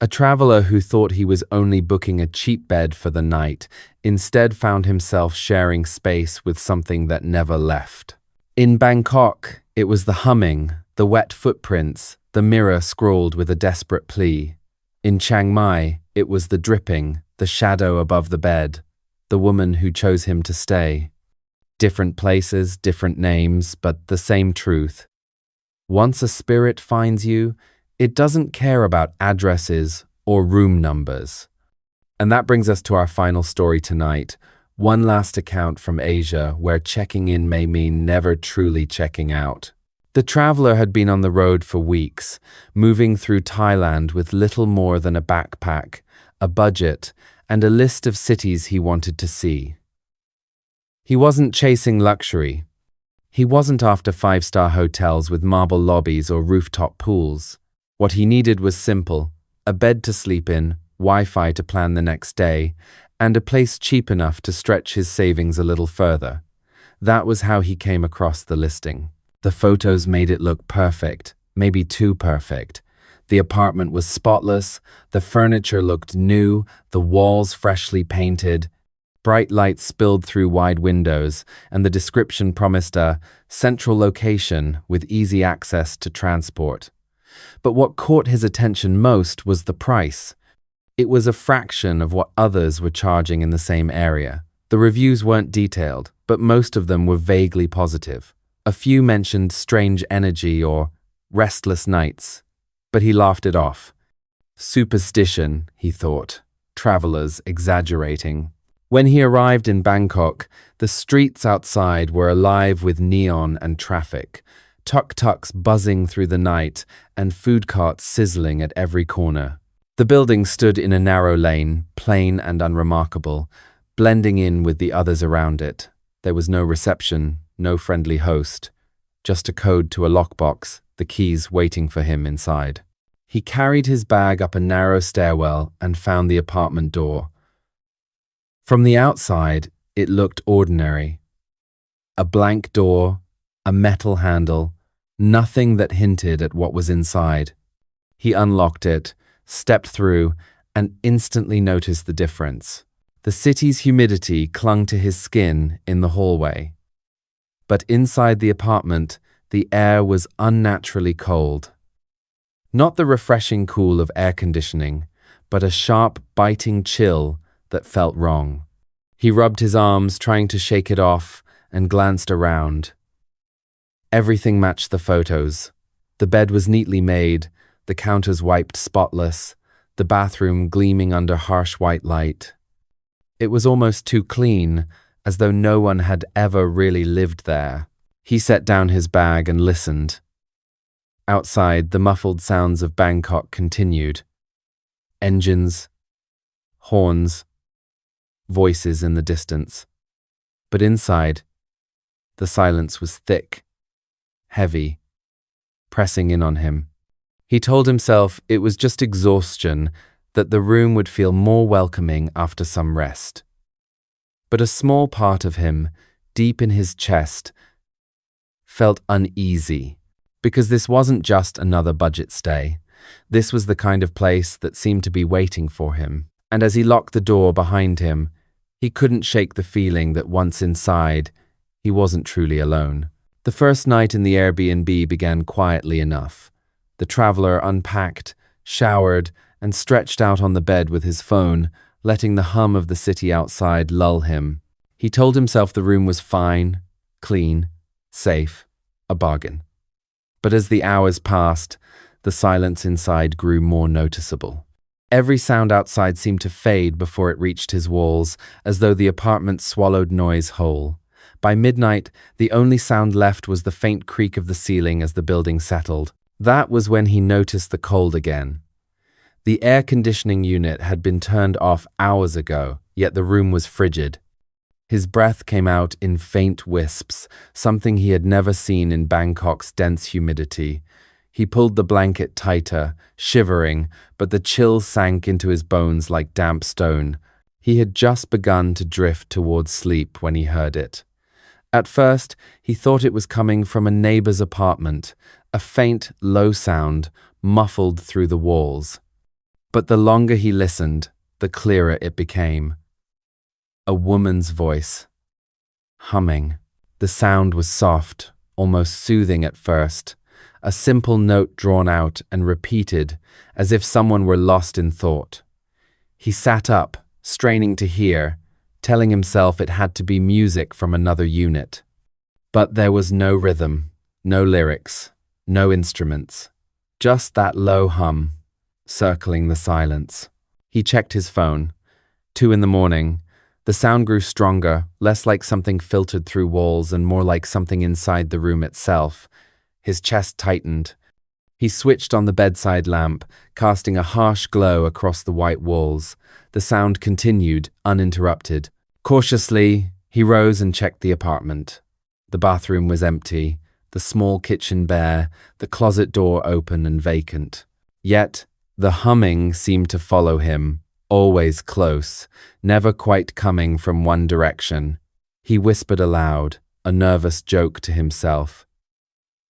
A traveler who thought he was only booking a cheap bed for the night instead found himself sharing space with something that never left. In Bangkok, it was the humming, the wet footprints, the mirror scrawled with a desperate plea. In Chiang Mai, it was the dripping, the shadow above the bed, the woman who chose him to stay. Different places, different names, but the same truth. Once a spirit finds you, it doesn't care about addresses or room numbers. And that brings us to our final story tonight, one last account from Asia where checking in may mean never truly checking out. The traveler had been on the road for weeks, moving through Thailand with little more than a backpack, a budget, and a list of cities he wanted to see. He wasn't chasing luxury. He wasn't after 5-star hotels with marble lobbies or rooftop pools. What he needed was simple: a bed to sleep in, Wi-Fi to plan the next day, and a place cheap enough to stretch his savings a little further. That was how he came across the listing. The photos made it look perfect, maybe too perfect. The apartment was spotless, the furniture looked new, the walls freshly painted. Bright lights spilled through wide windows, and the description promised a central location with easy access to transport. But what caught his attention most was the price. It was a fraction of what others were charging in the same area. The reviews weren't detailed, but most of them were vaguely positive. A few mentioned strange energy or restless nights, but he laughed it off. Superstition, he thought. Travelers exaggerating. When he arrived in Bangkok, the streets outside were alive with neon and traffic, tuk-tuks buzzing through the night and food carts sizzling at every corner. The building stood in a narrow lane, plain and unremarkable, blending in with the others around it. There was no reception, no friendly host, just a code to a lockbox, the keys waiting for him inside. He carried his bag up a narrow stairwell and found the apartment door. From the outside, it looked ordinary. A blank door, a metal handle, nothing that hinted at what was inside. He unlocked it, stepped through, and instantly noticed the difference. The city's humidity clung to his skin in the hallway. But inside the apartment, the air was unnaturally cold. Not the refreshing cool of air conditioning, but a sharp, biting chill that felt wrong. He rubbed his arms, trying to shake it off, and glanced around. Everything matched the photos. The bed was neatly made, the counters wiped spotless, the bathroom gleaming under harsh white light. It was almost too clean, as though no one had ever really lived there. He set down his bag and listened. Outside, the muffled sounds of Bangkok continued. Engines, horns, voices in the distance. But inside, the silence was thick, heavy, pressing in on him. He told himself it was just exhaustion, that the room would feel more welcoming after some rest. But a small part of him, deep in his chest, felt uneasy, because this wasn't just another budget stay. This was the kind of place that seemed to be waiting for him. And as he locked the door behind him, he couldn't shake the feeling that once inside, he wasn't truly alone. The first night in the Airbnb began quietly enough. The traveler unpacked, showered, and stretched out on the bed with his phone, letting the hum of the city outside lull him. He told himself the room was fine, clean, safe, a bargain. But as the hours passed, the silence inside grew more noticeable. Every sound outside seemed to fade before it reached his walls, as though the apartment swallowed noise whole. By midnight, the only sound left was the faint creak of the ceiling as the building settled. That was when he noticed the cold again. The air conditioning unit had been turned off hours ago, yet the room was frigid. His breath came out in faint wisps, something he had never seen in Bangkok's dense humidity. He pulled the blanket tighter, shivering, but the chill sank into his bones like damp stone. He had just begun to drift towards sleep when he heard it. At first, he thought it was coming from a neighbor's apartment, a faint, low sound, muffled through the walls. But the longer he listened, the clearer it became. A woman's voice. Humming. The sound was soft, almost soothing at first, a simple note drawn out and repeated, as if someone were lost in thought. He sat up, straining to hear, telling himself it had to be music from another unit. But there was no rhythm, no lyrics, no instruments, just that low hum, circling the silence. He checked his phone. 2 a.m. The sound grew stronger, less like something filtered through walls and more like something inside the room itself. His chest tightened. He switched on the bedside lamp, casting a harsh glow across the white walls. The sound continued, uninterrupted. Cautiously, he rose and checked the apartment. The bathroom was empty, the small kitchen bare, the closet door open and vacant. Yet, the humming seemed to follow him, always close, never quite coming from one direction. He whispered aloud, a nervous joke to himself.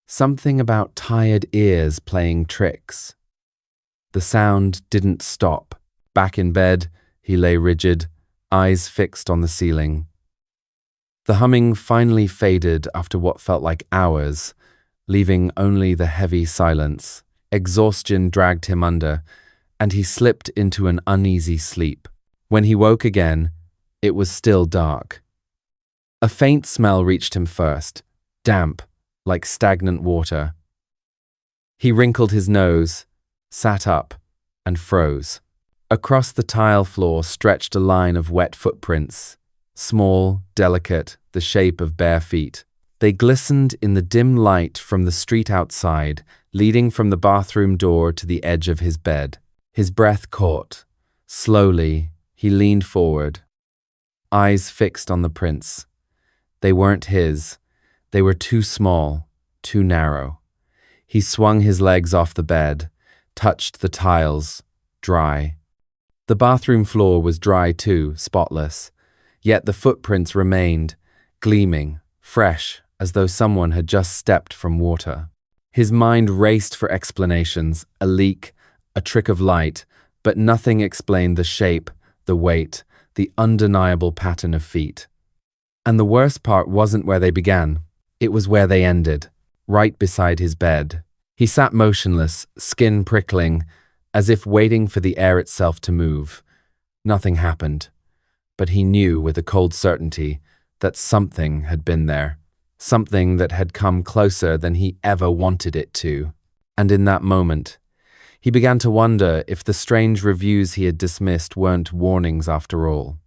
Something about tired ears playing tricks. The sound didn't stop. Back in bed, he lay rigid, eyes fixed on the ceiling. The humming finally faded after what felt like hours, leaving only the heavy silence. Exhaustion dragged him under, and he slipped into an uneasy sleep. When he woke again, it was still dark. A faint smell reached him first, damp, like stagnant water. He wrinkled his nose, sat up, and froze. Across the tile floor stretched a line of wet footprints, small, delicate, the shape of bare feet. They glistened in the dim light from the street outside, leading from the bathroom door to the edge of his bed. His breath caught. Slowly, he leaned forward, eyes fixed on the prints. They weren't his. They were too small, too narrow. He swung his legs off the bed, touched the tiles, dry. The bathroom floor was dry too, spotless. Yet the footprints remained, gleaming, fresh, as though someone had just stepped from water. His mind raced for explanations, a leak, a trick of light, but nothing explained the shape, the weight, the undeniable pattern of feet. And the worst part wasn't where they began. It was where they ended, right beside his bed. He sat motionless, skin prickling, as if waiting for the air itself to move. Nothing happened, but he knew with a cold certainty that something had been there, something that had come closer than he ever wanted it to. And in that moment, he began to wonder if the strange reviews he had dismissed weren't warnings after all,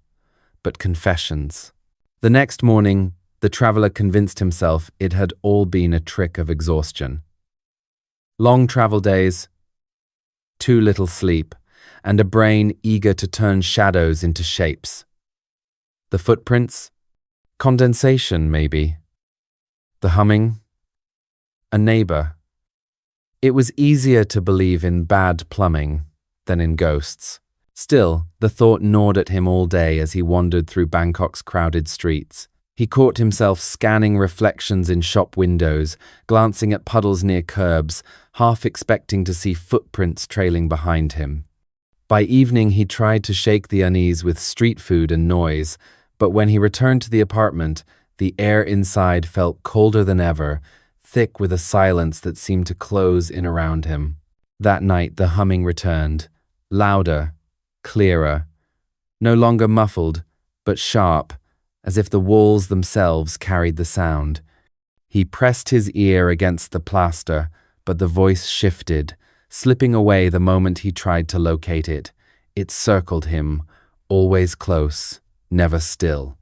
but confessions. The next morning, the traveler convinced himself it had all been a trick of exhaustion. Long travel days, too little sleep, and a brain eager to turn shadows into shapes. The footprints? Condensation, maybe. The humming? A neighbor. It was easier to believe in bad plumbing than in ghosts. Still, the thought gnawed at him all day as he wandered through Bangkok's crowded streets. He caught himself scanning reflections in shop windows, glancing at puddles near curbs, half expecting to see footprints trailing behind him. By evening, he tried to shake the unease with street food and noise, but when he returned to the apartment, the air inside felt colder than ever, thick with a silence that seemed to close in around him. That night, the humming returned, louder, clearer, no longer muffled, but sharp, as if the walls themselves carried the sound. He pressed his ear against the plaster, but the voice shifted, slipping away the moment he tried to locate it. It circled him, always close, never still.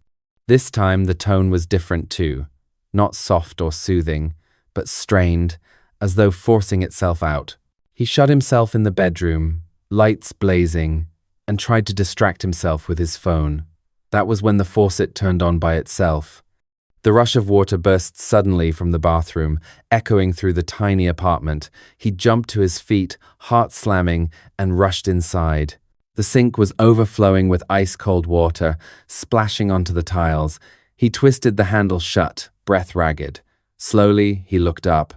This time the tone was different too, not soft or soothing, but strained, as though forcing itself out. He shut himself in the bedroom, lights blazing, and tried to distract himself with his phone. That was when the faucet turned on by itself. The rush of water burst suddenly from the bathroom, echoing through the tiny apartment. He jumped to his feet, heart slamming, and rushed inside. The sink was overflowing with ice-cold water, splashing onto the tiles. He twisted the handle shut, breath ragged. Slowly, he looked up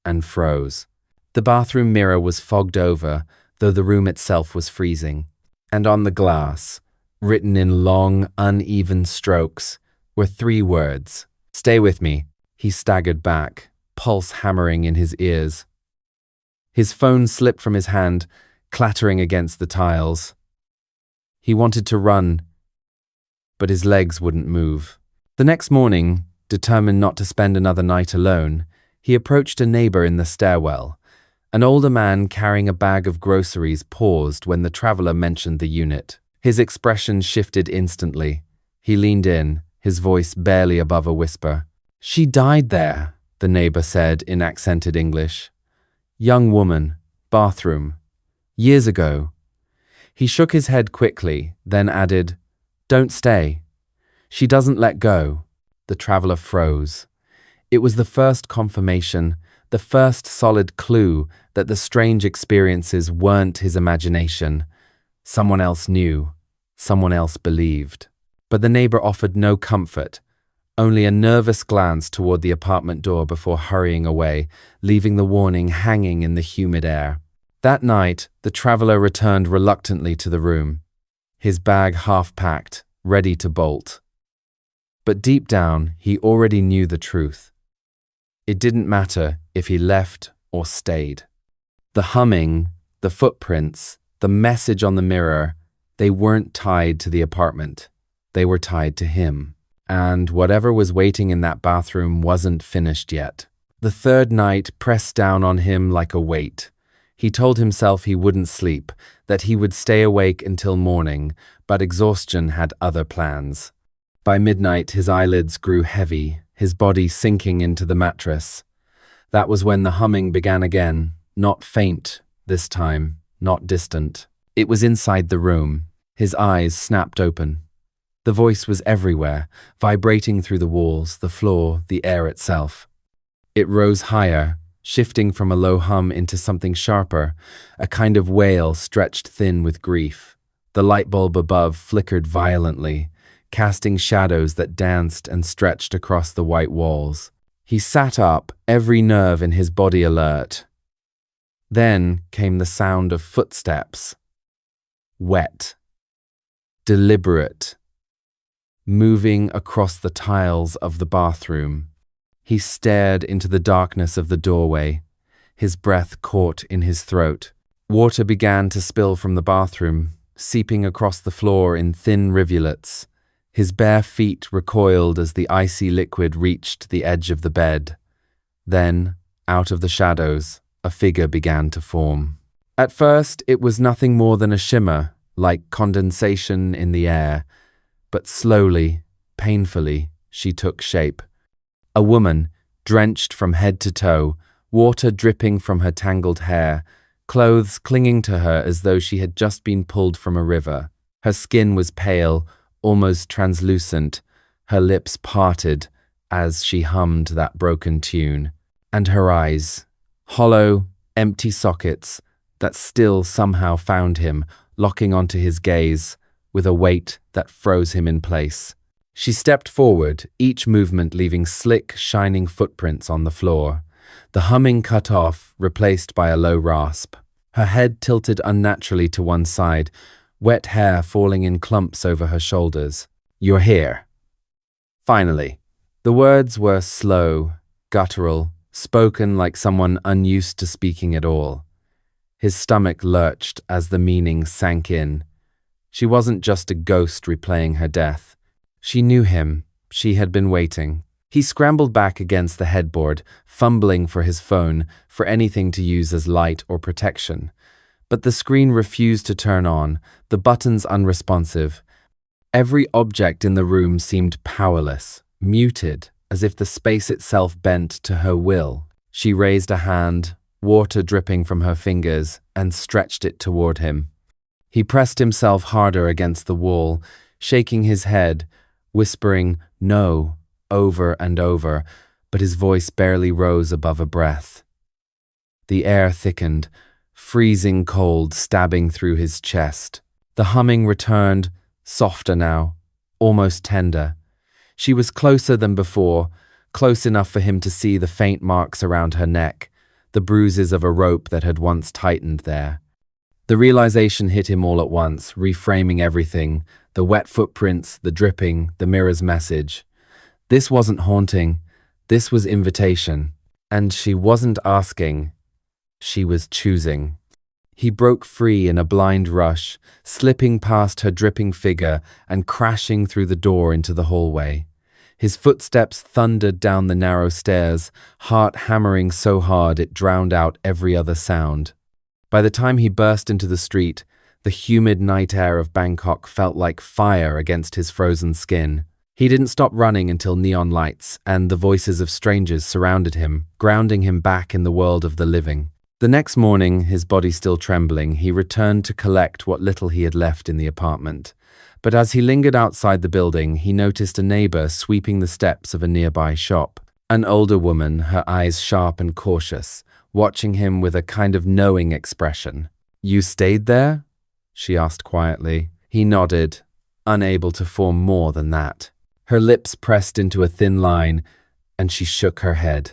and froze. The bathroom mirror was fogged over, though the room itself was freezing. And on the glass, written in long, uneven strokes, were 3 words. "Stay with me." He staggered back, pulse hammering in his ears. His phone slipped from his hand, clattering against the tiles. He wanted to run, but his legs wouldn't move. The next morning, determined not to spend another night alone, he approached a neighbor in the stairwell. An older man carrying a bag of groceries paused when the traveler mentioned the unit. His expression shifted instantly. He leaned in, his voice barely above a whisper. "She died there," the neighbor said in accented English. "Young woman, bathroom. Years ago." He shook his head quickly, then added, "Don't stay. She doesn't let go." The traveler froze. It was the first confirmation, the first solid clue that the strange experiences weren't his imagination. Someone else knew, someone else believed. But the neighbor offered no comfort, only a nervous glance toward the apartment door before hurrying away, leaving the warning hanging in the humid air. That night, the traveler returned reluctantly to the room, his bag half-packed, ready to bolt. But deep down, he already knew the truth. It didn't matter if he left or stayed. The humming, the footprints, the message on the mirror, they weren't tied to the apartment. They were tied to him. And whatever was waiting in that bathroom wasn't finished yet. The third night pressed down on him like a weight. He told himself he wouldn't sleep, that he would stay awake until morning, but exhaustion had other plans. By midnight, his eyelids grew heavy, his body sinking into the mattress. That was when the humming began again, not faint this time, not distant. It was inside the room. His eyes snapped open. The voice was everywhere, vibrating through the walls, the floor, the air itself. It rose higher, shifting from a low hum into something sharper, a kind of wail stretched thin with grief. The light bulb above flickered violently, casting shadows that danced and stretched across the white walls. He sat up, every nerve in his body alert. Then came the sound of footsteps. Wet. Deliberate. Moving across the tiles of the bathroom. He stared into the darkness of the doorway, his breath caught in his throat. Water began to spill from the bathroom, seeping across the floor in thin rivulets. His bare feet recoiled as the icy liquid reached the edge of the bed. Then, out of the shadows, a figure began to form. At first, it was nothing more than a shimmer, like condensation in the air. But slowly, painfully, she took shape. A woman, drenched from head to toe, water dripping from her tangled hair, clothes clinging to her as though she had just been pulled from a river. Her skin was pale, almost translucent, her lips parted as she hummed that broken tune. And her eyes, hollow, empty sockets that still somehow found him, locking onto his gaze, with a weight that froze him in place. She stepped forward, each movement leaving slick, shining footprints on the floor. The humming cut off, replaced by a low rasp. Her head tilted unnaturally to one side, wet hair falling in clumps over her shoulders. "You're here." Finally. The words were slow, guttural, spoken like someone unused to speaking at all. His stomach lurched as the meaning sank in. She wasn't just a ghost replaying her death. She knew him. She had been waiting. He scrambled back against the headboard, fumbling for his phone, for anything to use as light or protection. But the screen refused to turn on, the buttons unresponsive. Every object in the room seemed powerless, muted, as if the space itself bent to her will. She raised a hand, water dripping from her fingers, and stretched it toward him. He pressed himself harder against the wall, shaking his head, whispering "no" over and over, but his voice barely rose above a breath. The air thickened, freezing cold stabbing through his chest. The humming returned, softer now, almost tender. She was closer than before, close enough for him to see the faint marks around her neck, the bruises of a rope that had once tightened there. The realization hit him all at once, reframing everything, the wet footprints, the dripping, the mirror's message. This wasn't haunting, this was invitation. And she wasn't asking, she was choosing. He broke free in a blind rush, slipping past her dripping figure and crashing through the door into the hallway. His footsteps thundered down the narrow stairs, heart hammering so hard it drowned out every other sound. By the time he burst into the street, the humid night air of Bangkok felt like fire against his frozen skin. He didn't stop running until neon lights and the voices of strangers surrounded him, grounding him back in the world of the living. The next morning, his body still trembling, he returned to collect what little he had left in the apartment. But as he lingered outside the building, he noticed a neighbor sweeping the steps of a nearby shop. An older woman, her eyes sharp and cautious, watching him with a kind of knowing expression. "You stayed there?" she asked quietly. He nodded, unable to form more than that. Her lips pressed into a thin line, and she shook her head.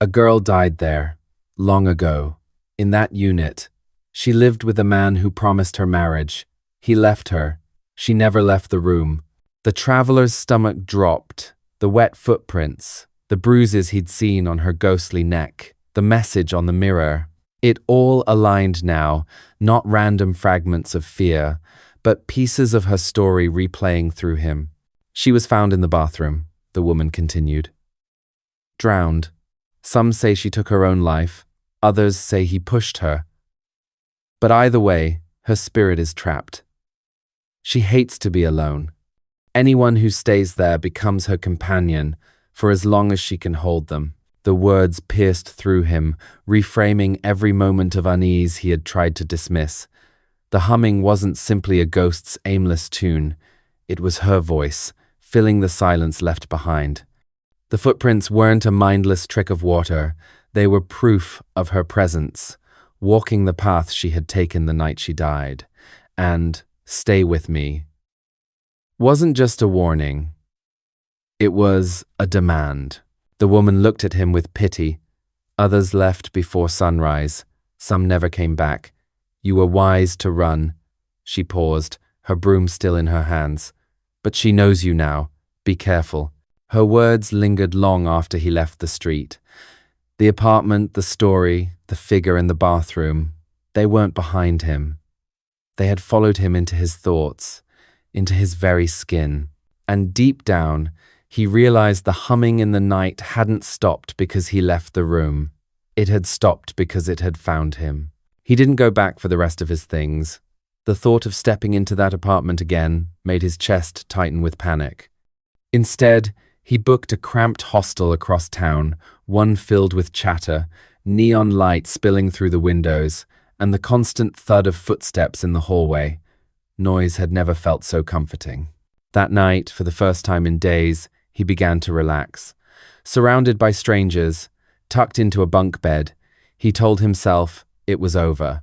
"A girl died there, long ago. In that unit. She lived with a man who promised her marriage. He left her. She never left the room." The traveler's stomach dropped. The wet footprints, the bruises he'd seen on her ghostly neck, the message on the mirror. It all aligned now, not random fragments of fear, but pieces of her story replaying through him. "She was found in the bathroom," the woman continued. "Drowned. Some say she took her own life. Others say he pushed her. But either way, her spirit is trapped. She hates to be alone. Anyone who stays there becomes her companion for as long as she can hold them." The words pierced through him, reframing every moment of unease he had tried to dismiss. The humming wasn't simply a ghost's aimless tune. It was her voice, filling the silence left behind. The footprints weren't a mindless trick of water. They were proof of her presence, walking the path she had taken the night she died. And "stay with me" wasn't just a warning. It was a demand. The woman looked at him with pity. Others left before sunrise. Some never came back. "You were wise to run." She paused, her broom still in her hands. "But she knows you now. Be careful." Her words lingered long after he left the street. The apartment, the story, the figure in the bathroom, they weren't behind him. They had followed him into his thoughts, into his very skin. And deep down, he realized the humming in the night hadn't stopped because he left the room. It had stopped because it had found him. He didn't go back for the rest of his things. The thought of stepping into that apartment again made his chest tighten with panic. Instead, he booked a cramped hostel across town, one filled with chatter, neon light spilling through the windows, and the constant thud of footsteps in the hallway. Noise had never felt so comforting. That night, for the first time in days, he began to relax. Surrounded by strangers, tucked into a bunk bed, he told himself it was over.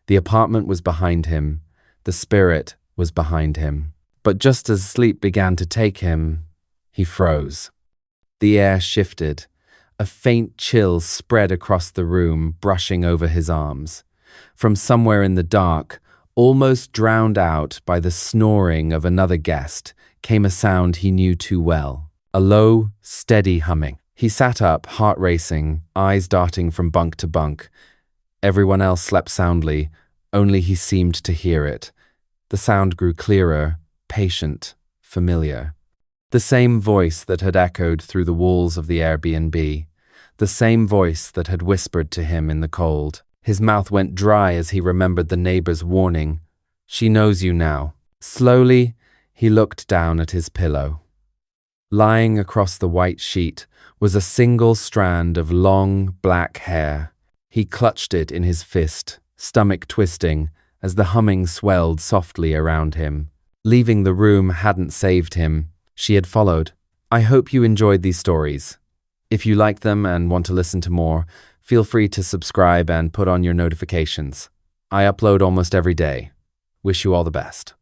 The apartment was behind him. The spirit was behind him. But just as sleep began to take him, he froze. The air shifted. A faint chill spread across the room, brushing over his arms. From somewhere in the dark, almost drowned out by the snoring of another guest, came a sound he knew too well. A low, steady humming. He sat up, heart racing, eyes darting from bunk to bunk. Everyone else slept soundly, only he seemed to hear it. The sound grew clearer, patient, familiar. The same voice that had echoed through the walls of the Airbnb. The same voice that had whispered to him in the cold. His mouth went dry as he remembered the neighbor's warning. "She knows you now." Slowly, he looked down at his pillow. Lying across the white sheet was a single strand of long, black hair. He clutched it in his fist, stomach twisting, as the humming swelled softly around him. Leaving the room hadn't saved him. She had followed. I hope you enjoyed these stories. If you like them and want to listen to more, feel free to subscribe and put on your notifications. I upload almost every day. Wish you all the best.